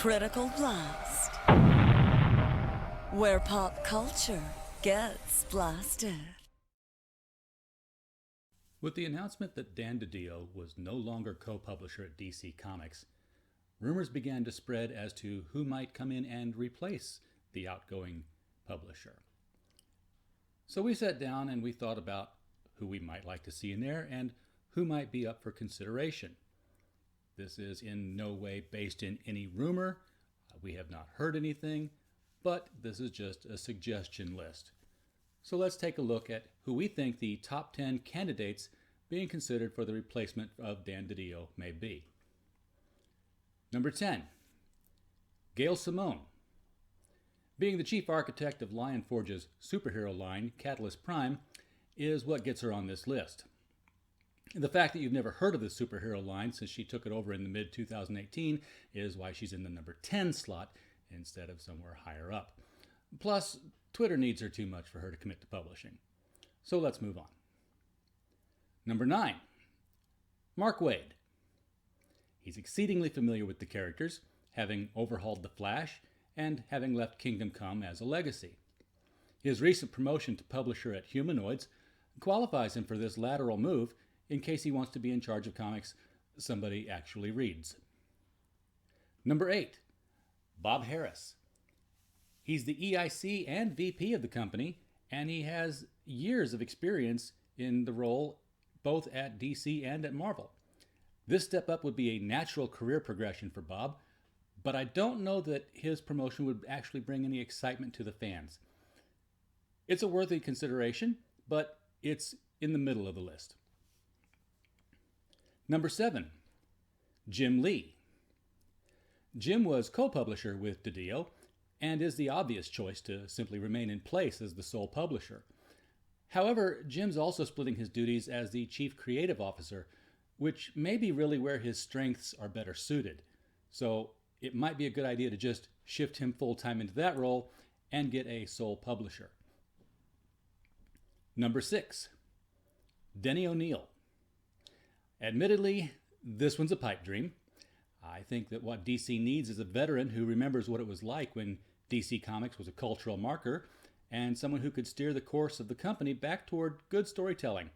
Critical Blast, where pop culture gets blasted. With the announcement that Dan DiDio was no longer co-publisher at DC Comics, rumors began to spread as to who might come in and replace the outgoing publisher. So we sat down and we thought about who we might like to see in there and who might be up for consideration. This is in no way based in any rumor. We have not heard anything, but this is just a suggestion list. So let's take a look at who we think the top 10 candidates being considered for the replacement of Dan DiDio may be. Number 10, Gail Simone. Being the chief architect of Lion Forge's superhero line, Catalyst Prime, is what gets her on this list. The fact that you've never heard of the superhero line since she took it over in the mid-2018 is why she's in the number 10 slot instead of somewhere higher up. Plus, Twitter needs her too much for her to commit to publishing. So let's move on. Number 9, Mark Waid. He's exceedingly familiar with the characters, having overhauled The Flash and having left Kingdom Come as a legacy. His recent promotion to publisher at Humanoids qualifies him for this lateral move in case he wants to be in charge of comics somebody actually reads. Number 8, Bob Harras. He's the EIC and VP of the company, and he has years of experience in the role both at DC and at Marvel. This step up would be a natural career progression for Bob, but I don't know that his promotion would actually bring any excitement to the fans. It's a worthy consideration, but it's in the middle of the list. Number 7, Jim Lee. Jim was co-publisher with DiDio and is the obvious choice to simply remain in place as the sole publisher. However, Jim's also splitting his duties as the chief creative officer, which may be really where his strengths are better suited. So it might be a good idea to just shift him full-time into that role and get a sole publisher. Number 6, Denny ONeil. Admittedly, this one's a pipe dream. I think that what DC needs is a veteran who remembers what it was like when DC Comics was a cultural marker and someone who could steer the course of the company back toward good storytelling.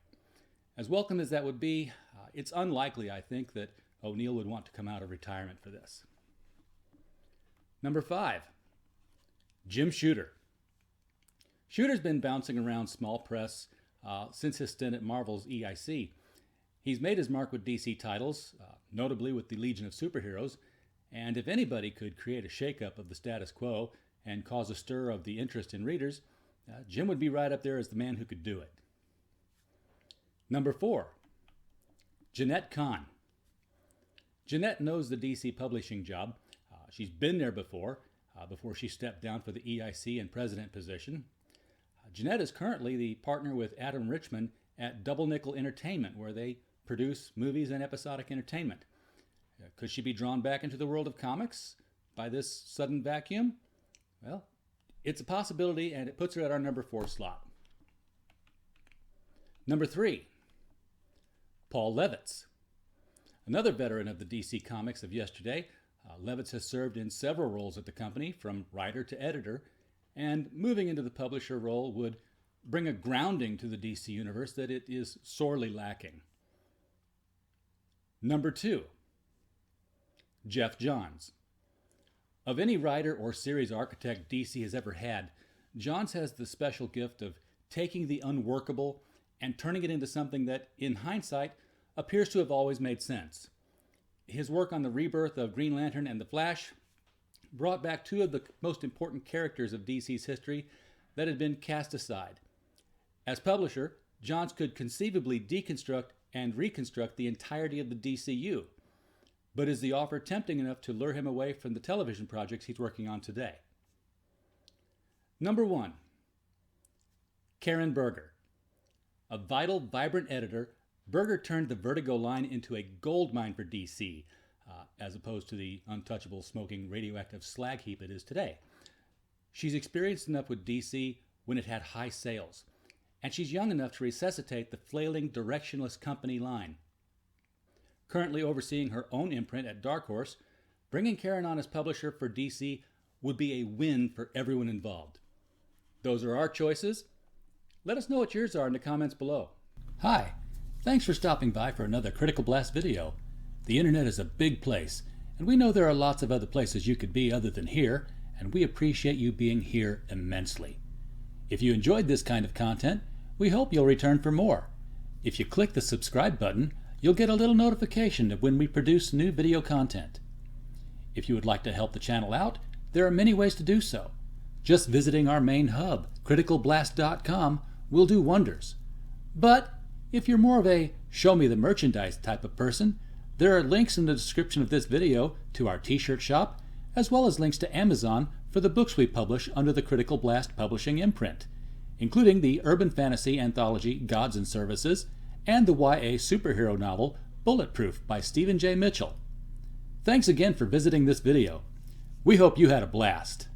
As welcome as that would be, it's unlikely, I think, that ONeil would want to come out of retirement for this. Number 5, Jim Shooter. Shooter's been bouncing around small press since his stint at Marvel's EIC. He's made his mark with DC titles, notably with the Legion of Superheroes, and if anybody could create a shakeup of the status quo and cause a stir of the interest in readers, Jim would be right up there as the man who could do it. Number 4, Jeanette Khan. Jeanette knows the DC publishing job. She's been there before she stepped down for the EIC and president position. Jeanette is currently the partner with Adam Richman at Double Nickel Entertainment, where they produce movies and episodic entertainment. Could she be drawn back into the world of comics by this sudden vacuum? Well, it's a possibility, and it puts her at our number 4 slot. Number 3, Paul Levitz. Another veteran of the DC Comics of yesterday, Levitz has served in several roles at the company, from writer to editor, and moving into the publisher role would bring a grounding to the DC universe that it is sorely lacking. Number 2, Geoff Johns. Of any writer or series architect DC has ever had, Johns has the special gift of taking the unworkable and turning it into something that, in hindsight, appears to have always made sense. His work on the rebirth of Green Lantern and The Flash brought back 2 of the most important characters of DC's history that had been cast aside. As publisher, Johns could conceivably deconstruct and reconstruct the entirety of the DCU. But is the offer tempting enough to lure him away from the television projects he's working on today? Number 1, Karen Berger. A vital, vibrant editor, Berger turned the Vertigo line into a goldmine for DC, as opposed to the untouchable, smoking, radioactive slag heap it is today. She's experienced enough with DC when it had high sales, and she's young enough to resuscitate the flailing, directionless company line. Currently overseeing her own imprint at Dark Horse, Bringing Karen on as publisher for DC would be a win for everyone involved. Those are our choices. Let us know what yours are in the comments below. Hi, thanks for stopping by for another Critical Blast video. The internet is a big place, and we know there are lots of other places you could be other than here, and we appreciate you being here immensely. If you enjoyed this kind of content, we hope you'll return for more. If you click the subscribe button, you'll get a little notification of when we produce new video content. If you would like to help the channel out, there are many ways to do so. Just visiting our main hub, criticalblast.com, will do wonders. But if you're more of a show me the merchandise type of person, there are links in the description of this video to our t-shirt shop, as well as links to Amazon for the books we publish under the Critical Blast Publishing imprint, including the urban fantasy anthology Gods and Services and the YA superhero novel Bulletproof by Stephen J. Mitchell. Thanks again for visiting this video. We hope you had a blast.